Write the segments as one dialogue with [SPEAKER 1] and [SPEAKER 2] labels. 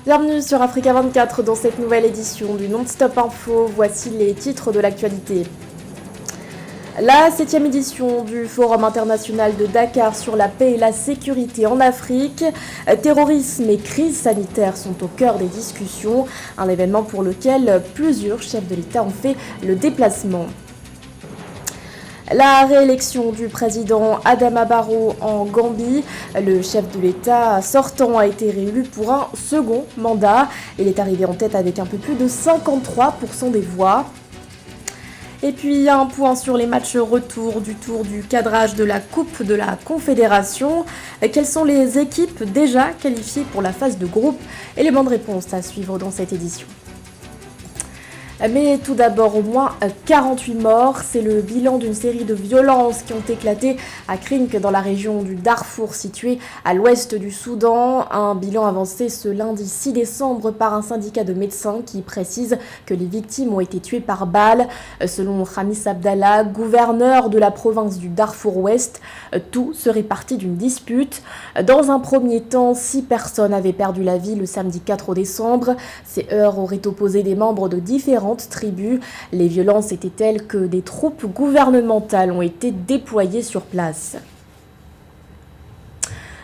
[SPEAKER 1] Bienvenue sur Africa 24 dans cette nouvelle édition du Non-Stop Info. Voici les titres de l'actualité. La 7e édition du Forum international de Dakar sur la paix et la sécurité en Afrique. Terrorisme et crise sanitaire sont au cœur des discussions. Un événement pour lequel plusieurs chefs de l'État ont fait le déplacement. La réélection du président Adama Barrow en Gambie. Le chef de l'État sortant a été réélu pour un second mandat. Il est arrivé en tête avec un peu plus de 53% des voix. Et puis un point sur les matchs retour du tour du cadrage de la Coupe de la Confédération. Quelles sont les équipes déjà qualifiées pour la phase de groupe? Éléments de réponse à suivre dans cette édition. Mais tout d'abord, au moins 48 morts. C'est le bilan d'une série de violences qui ont éclaté à Krink dans la région du Darfour située à l'ouest du Soudan. Un bilan avancé ce lundi 6 décembre par un syndicat de médecins qui précise que les victimes ont été tuées par balles. Selon Khamis Abdallah, gouverneur de la province du Darfour Ouest, tout serait parti d'une dispute. Dans un premier temps, 6 personnes avaient perdu la vie le samedi 4 décembre. Ces heurts auraient opposé des membres de différents tribus. Les violences étaient telles que des troupes gouvernementales ont été déployées sur place.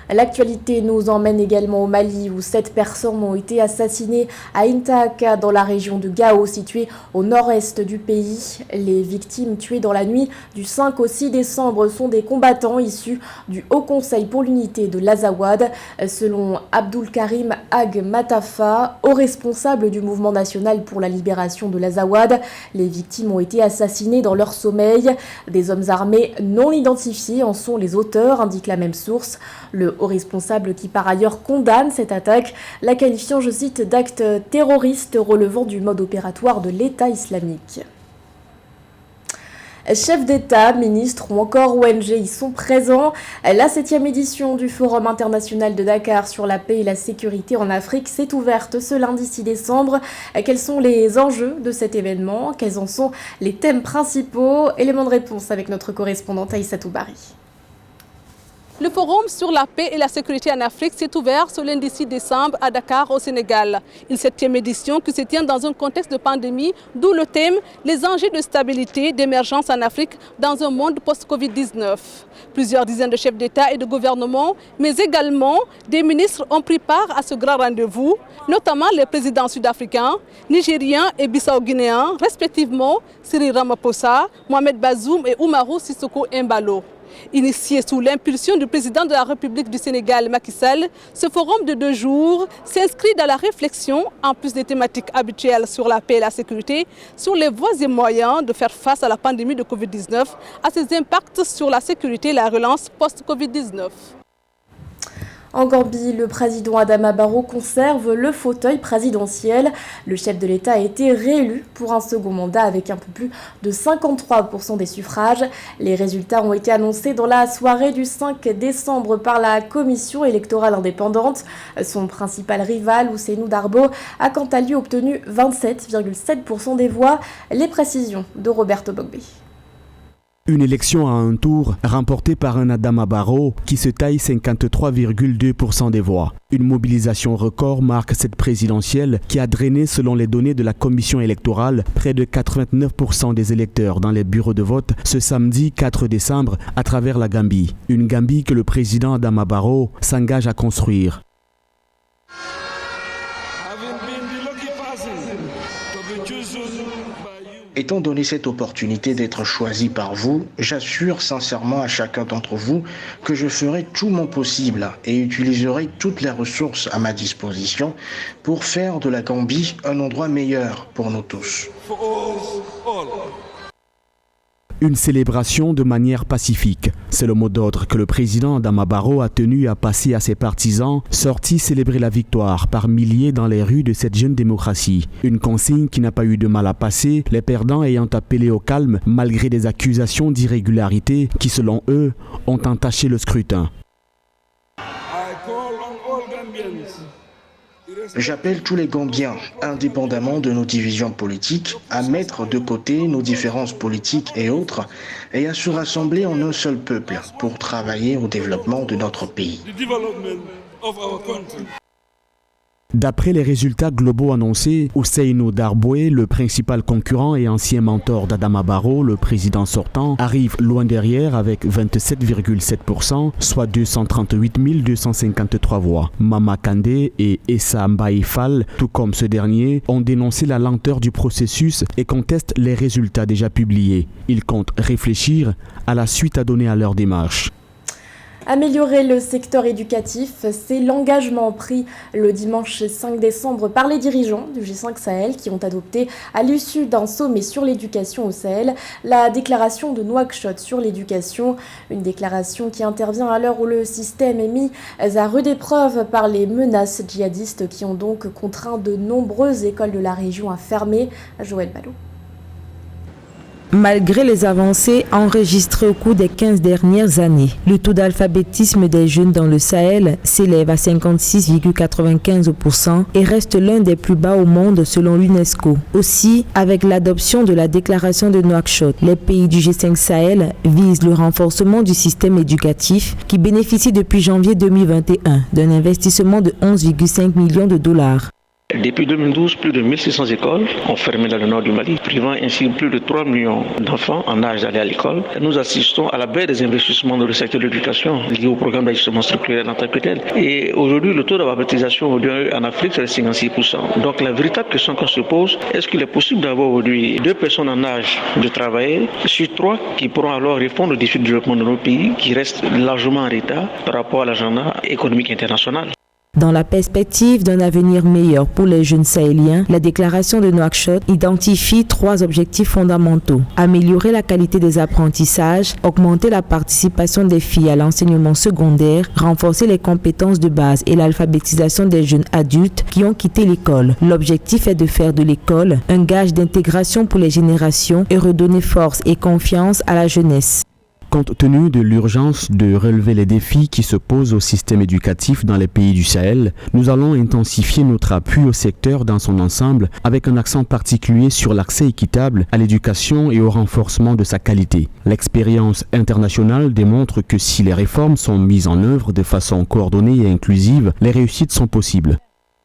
[SPEAKER 1] L'actualité nous emmène également au Mali où 7 personnes ont été assassinées à Intaka dans la région de Gao située au nord-est du pays. Les victimes tuées dans la nuit du 5 au 6 décembre sont des combattants issus du Haut Conseil pour l'unité de l'Azawad. Selon Abdul Karim Ag Matafa, haut responsable du mouvement national pour la libération de l'Azawad, les victimes ont été assassinées dans leur sommeil. Des hommes armés non identifiés en sont les auteurs, indique la même source. Le haut responsable qui par ailleurs condamne cette attaque, la qualifiant, je cite, d'acte terroriste relevant du mode opératoire de l'État islamique. Chefs d'État, ministres ou encore ONG y sont présents. La 7e édition du Forum international de Dakar sur la paix et la sécurité en Afrique s'est ouverte ce lundi 6 décembre. Quels sont les enjeux de cet événement? Quels en sont les thèmes principaux? Éléments de réponse avec notre correspondante Aïssatou Bari.
[SPEAKER 2] Le forum sur la paix et la sécurité en Afrique s'est ouvert ce lundi 6 décembre à Dakar, au Sénégal. Une 7e édition qui se tient dans un contexte de pandémie, d'où le thème « Les enjeux de stabilité d'émergence en Afrique dans un monde post-Covid-19 ». Plusieurs dizaines de chefs d'État et de gouvernement, mais également des ministres ont pris part à ce grand rendez-vous, notamment les présidents sud-africains, nigériens et bissau-guinéens, respectivement Cyril Ramaphosa, Mohamed Bazoum et Oumarou Sissoko Embalo. Initié sous l'impulsion du président de la République du Sénégal, Macky Sall, ce forum de 2 jours s'inscrit dans la réflexion, en plus des thématiques habituelles sur la paix et la sécurité, sur les voies et moyens de faire face à la pandémie de Covid-19, à ses impacts sur la sécurité et la relance post-Covid-19.
[SPEAKER 1] En Gambie, le président Adama Barrow conserve le fauteuil présidentiel. Le chef de l'État a été réélu pour un second mandat avec un peu plus de 53% des suffrages. Les résultats ont été annoncés dans la soirée du 5 décembre par la commission électorale indépendante. Son principal rival, Ousseynou Darbo, a quant à lui obtenu 27,7% des voix. Les précisions de Roberto Bogbe.
[SPEAKER 3] Une élection à un tour remportée par un Adama Barrow qui se taille 53,2% des voix. Une mobilisation record marque cette présidentielle qui a drainé, selon les données de la commission électorale, près de 89% des électeurs dans les bureaux de vote ce samedi 4 décembre à travers la Gambie. Une Gambie que le président Adama Barrow s'engage à construire.
[SPEAKER 4] Étant donné cette opportunité d'être choisi par vous, j'assure sincèrement à chacun d'entre vous que je ferai tout mon possible et utiliserai toutes les ressources à ma disposition pour faire de la Gambie un endroit meilleur pour nous tous.
[SPEAKER 3] Une célébration de manière pacifique. C'est le mot d'ordre que le président Adama Barrow a tenu à passer à ses partisans, sortis célébrer la victoire par milliers dans les rues de cette jeune démocratie. Une consigne qui n'a pas eu de mal à passer, les perdants ayant appelé au calme malgré des accusations d'irrégularité qui, selon eux, ont entaché le scrutin.
[SPEAKER 4] J'appelle tous les Gambiens, indépendamment de nos divisions politiques, à mettre de côté nos différences politiques et autres et à se rassembler en un seul peuple pour travailler au développement de notre pays.
[SPEAKER 3] D'après les résultats globaux annoncés, Ousseynou Darboué, le principal concurrent et ancien mentor d'Adama Barrow, le président sortant, arrive loin derrière avec 27,7%, soit 238 253 voix. Mama Kandé et Essa Mbaye Fall, tout comme ce dernier, ont dénoncé la lenteur du processus et contestent les résultats déjà publiés. Ils comptent réfléchir à la suite à donner à leur démarche.
[SPEAKER 1] Améliorer le secteur éducatif, c'est l'engagement pris le dimanche 5 décembre par les dirigeants du G5 Sahel qui ont adopté à l'issue d'un sommet sur l'éducation au Sahel la déclaration de Nouakchott sur l'éducation. Une déclaration qui intervient à l'heure où le système est mis à rude épreuve par les menaces djihadistes qui ont donc contraint de nombreuses écoles de la région à fermer. Joël Ballot.
[SPEAKER 5] Malgré les avancées enregistrées au cours des 15 dernières années, le taux d'alphabétisme des jeunes dans le Sahel s'élève à 56,95% et reste l'un des plus bas au monde selon l'UNESCO. Aussi, avec l'adoption de la déclaration de Nouakchott, les pays du G5 Sahel visent le renforcement du système éducatif qui bénéficie depuis janvier 2021 d'un investissement de 11,5 millions de dollars.
[SPEAKER 6] Depuis 2012, plus de 1600 écoles ont fermé dans le nord du Mali, privant ainsi plus de 3 millions d'enfants en âge d'aller à l'école. Nous assistons à la baisse des investissements dans le secteur de l'éducation liés au programme d'ajustement structurel en tant que tel. Et aujourd'hui, le taux d'alphabétisation en Afrique, c'est de 56%. Donc la véritable question qu'on se pose, est-ce qu'il est possible d'avoir aujourd'hui 2 personnes en âge de travailler sur 3 qui pourront alors répondre aux défis de développement de nos pays qui restent largement en retard par rapport à l'agenda économique international?
[SPEAKER 5] Dans la perspective d'un avenir meilleur pour les jeunes sahéliens, la déclaration de Nouakchott identifie 3 objectifs fondamentaux. Améliorer la qualité des apprentissages, augmenter la participation des filles à l'enseignement secondaire, renforcer les compétences de base et l'alphabétisation des jeunes adultes qui ont quitté l'école. L'objectif est de faire de l'école un gage d'intégration pour les générations et redonner force et confiance à la jeunesse.
[SPEAKER 3] Compte tenu de l'urgence de relever les défis qui se posent au système éducatif dans les pays du Sahel, nous allons intensifier notre appui au secteur dans son ensemble avec un accent particulier sur l'accès équitable à l'éducation et au renforcement de sa qualité. L'expérience internationale démontre que si les réformes sont mises en œuvre de façon coordonnée et inclusive, les réussites sont possibles.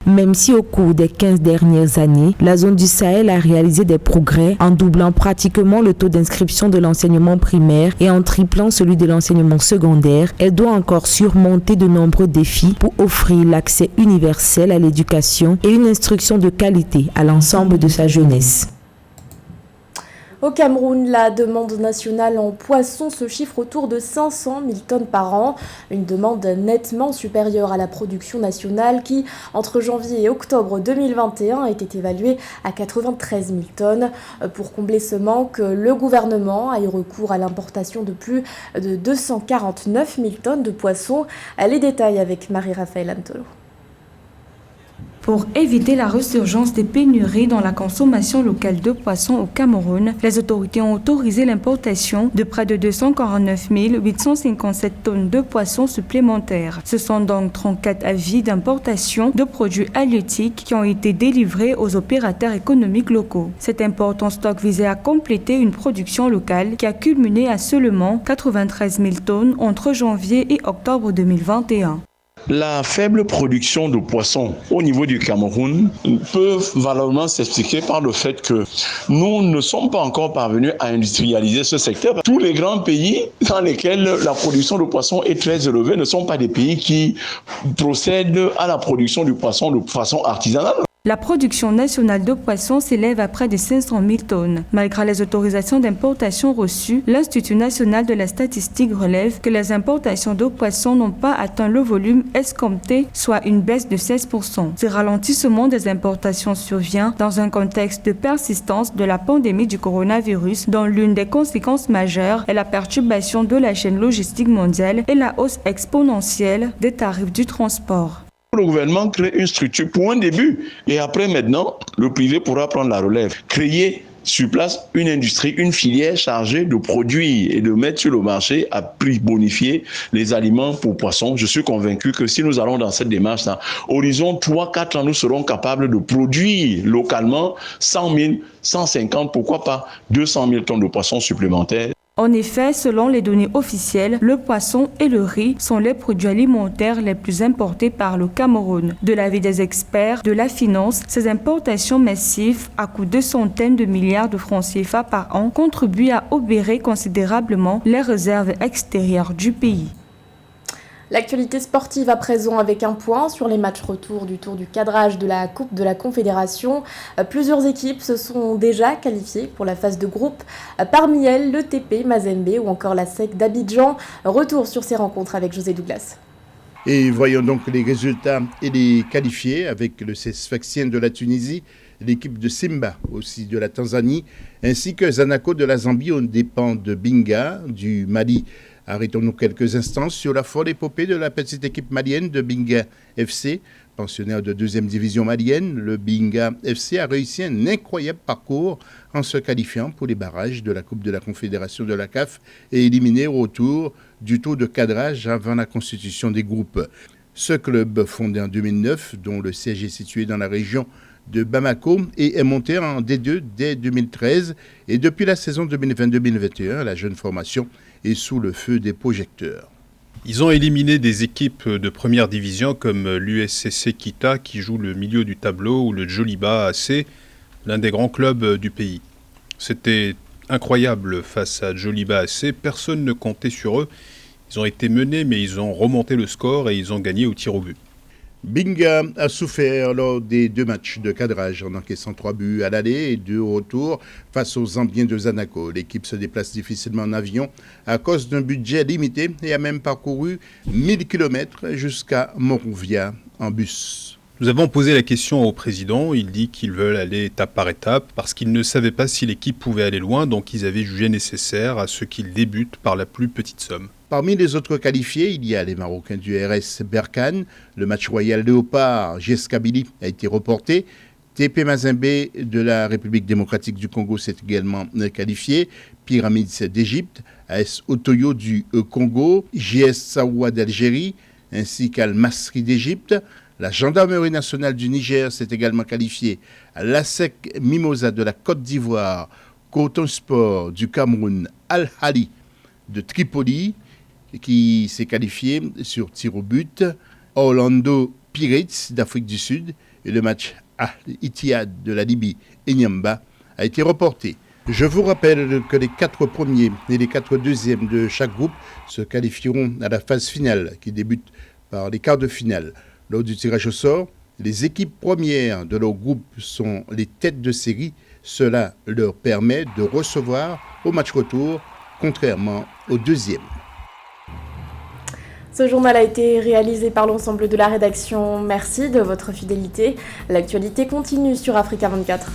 [SPEAKER 5] Même si au cours des 15 dernières années, la zone du Sahel a réalisé des progrès en doublant pratiquement le taux d'inscription de l'enseignement primaire et en triplant celui de l'enseignement secondaire, elle doit encore surmonter de nombreux défis pour offrir l'accès universel à l'éducation et une instruction de qualité à l'ensemble de sa jeunesse.
[SPEAKER 1] Au Cameroun, la demande nationale en poissons se chiffre autour de 500 000 tonnes par an, une demande nettement supérieure à la production nationale qui, entre janvier et octobre 2021, était évaluée à 93 000 tonnes. Pour combler ce manque, le gouvernement a eu recours à l'importation de plus de 249 000 tonnes de poissons. Les détails avec Marie-Raphaël Antolo.
[SPEAKER 7] Pour éviter la résurgence des pénuries dans la consommation locale de poissons au Cameroun, les autorités ont autorisé l'importation de près de 249 857 tonnes de poissons supplémentaires. Ce sont donc 34 avis d'importation de produits halieutiques qui ont été délivrés aux opérateurs économiques locaux. Cet important stock visait à compléter une production locale qui a culminé à seulement 93 000 tonnes entre janvier et octobre 2021.
[SPEAKER 8] La faible production de poissons au niveau du Cameroun peut valablement s'expliquer par le fait que nous ne sommes pas encore parvenus à industrialiser ce secteur. Tous les grands pays dans lesquels la production de poissons est très élevée ne sont pas des pays qui procèdent à la production du poisson de façon artisanale.
[SPEAKER 7] La production nationale de poissons s'élève à près de 500 000 tonnes. Malgré les autorisations d'importation reçues, l'Institut national de la statistique relève que les importations de poissons n'ont pas atteint le volume escompté, soit une baisse de 16%. Ce ralentissement des importations survient dans un contexte de persistance de la pandémie du coronavirus, dont l'une des conséquences majeures est la perturbation de la chaîne logistique mondiale et la hausse exponentielle des tarifs du transport.
[SPEAKER 8] Le gouvernement crée une structure pour un début et après maintenant, le privé pourra prendre la relève. Créer sur place une industrie, une filière chargée de produire et de mettre sur le marché à prix bonifié les aliments pour poissons. Je suis convaincu que si nous allons dans cette démarche-là, horizon 3-4 ans, nous serons capables de produire localement 100 000, 150, pourquoi pas 200 000 tonnes de poissons supplémentaires.
[SPEAKER 7] En effet, selon les données officielles, le poisson et le riz sont les produits alimentaires les plus importés par le Cameroun. De l'avis des experts de la finance, ces importations massives à coût de centaines de milliards de francs CFA par an contribuent à obérer considérablement les réserves extérieures du pays.
[SPEAKER 1] L'actualité sportive à présent avec un point sur les matchs retour du tour du cadrage de la Coupe de la Confédération. Plusieurs équipes se sont déjà qualifiées pour la phase de groupe. Parmi elles, le TP Mazembe ou encore la SEC d'Abidjan. Retour sur ces rencontres avec José Douglas.
[SPEAKER 9] Et voyons donc les résultats et les qualifiés avec le Sfaxien de la Tunisie, l'équipe de Simba aussi de la Tanzanie, ainsi que Zanaco de la Zambie aux dépens de Binga du Mali. Arrêtons-nous quelques instants sur la folle épopée de la petite équipe malienne de Binga FC. Pensionnaire de 2e division malienne, le Binga FC a réussi un incroyable parcours en se qualifiant pour les barrages de la Coupe de la Confédération de la CAF et éliminé au retour du tour de cadrage avant la constitution des groupes. Ce club, fondé en 2009, dont le siège est situé dans la région de Bamako et est monté en D2 dès 2013 et depuis la saison 2020-2021, la jeune formation est sous le feu des projecteurs.
[SPEAKER 10] Ils ont éliminé des équipes de première division comme l'USCC Kita qui joue le milieu du tableau ou le Djoliba AC, l'un des grands clubs du pays. C'était incroyable face à Djoliba AC, personne ne comptait sur eux. Ils ont été menés mais ils ont remonté le score et ils ont gagné au tir au but.
[SPEAKER 9] Binga a souffert lors des 2 matchs de cadrage en encaissant 3 buts à l'aller et 2 au retour face aux Zambiens de Zanaco. L'équipe se déplace difficilement en avion à cause d'un budget limité et a même parcouru 1000 km jusqu'à Monrovia en bus.
[SPEAKER 10] Nous avons posé la question au président, il dit qu'ils veulent aller étape par étape parce qu'ils ne savaient pas si l'équipe pouvait aller loin, donc ils avaient jugé nécessaire à ce qu'ils débutent par la plus petite somme.
[SPEAKER 9] Parmi les autres qualifiés, il y a les Marocains du RS Berkane. Le match Royal Léopard GS Kabylie a été reporté. TP Mazembe de la République démocratique du Congo s'est également qualifié. Pyramides d'Égypte, AS Otoyo du Congo, JS Saoua d'Algérie, ainsi qu'Al Masri d'Égypte. La Gendarmerie nationale du Niger s'est également qualifiée. L'ASEC Mimosa de la Côte d'Ivoire, Coton Sport du Cameroun, Al-Hali de Tripoli, qui s'est qualifié sur tir au but, Orlando Pirates d'Afrique du Sud et le match Al-Ittihad de la Libye et Niamba a été reporté. Je vous rappelle que les 4 premiers et les 4 deuxièmes de chaque groupe se qualifieront à la phase finale qui débute par les quarts de finale. Lors du tirage au sort, les équipes premières de leur groupe sont les têtes de série. Cela leur permet de recevoir au match retour, contrairement au deuxième.
[SPEAKER 1] Ce journal a été réalisé par l'ensemble de la rédaction. Merci de votre fidélité. L'actualité continue sur Africa 24.